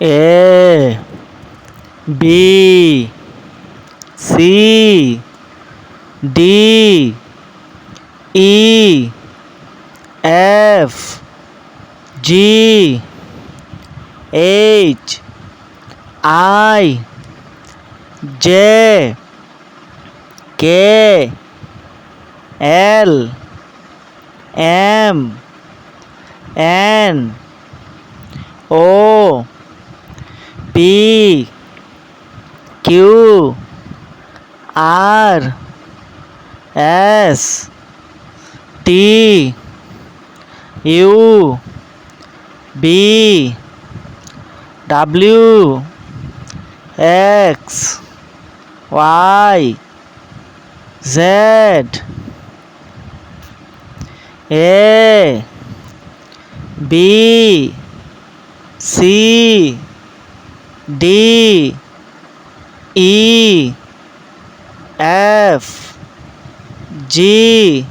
A B C D E F G H I J K L M N O P Q R S T U V W X Y Z A B C D E F G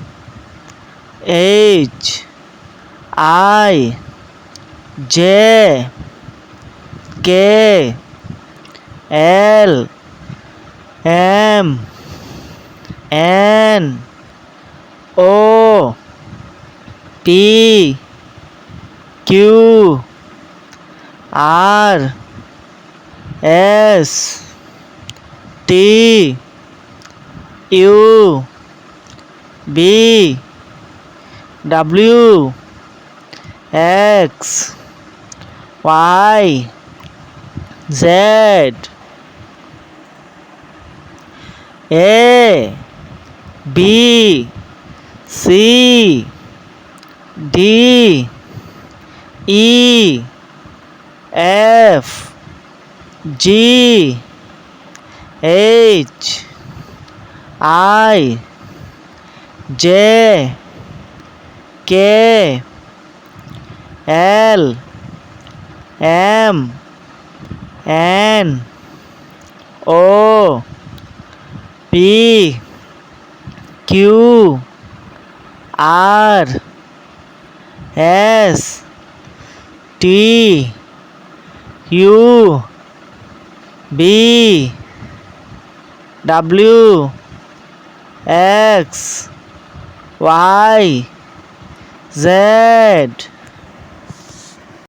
H I J K L M N O P Q R S T U V W X Y Z A B C D E F G H I J K L M N O P Q R S T U B W X Y Z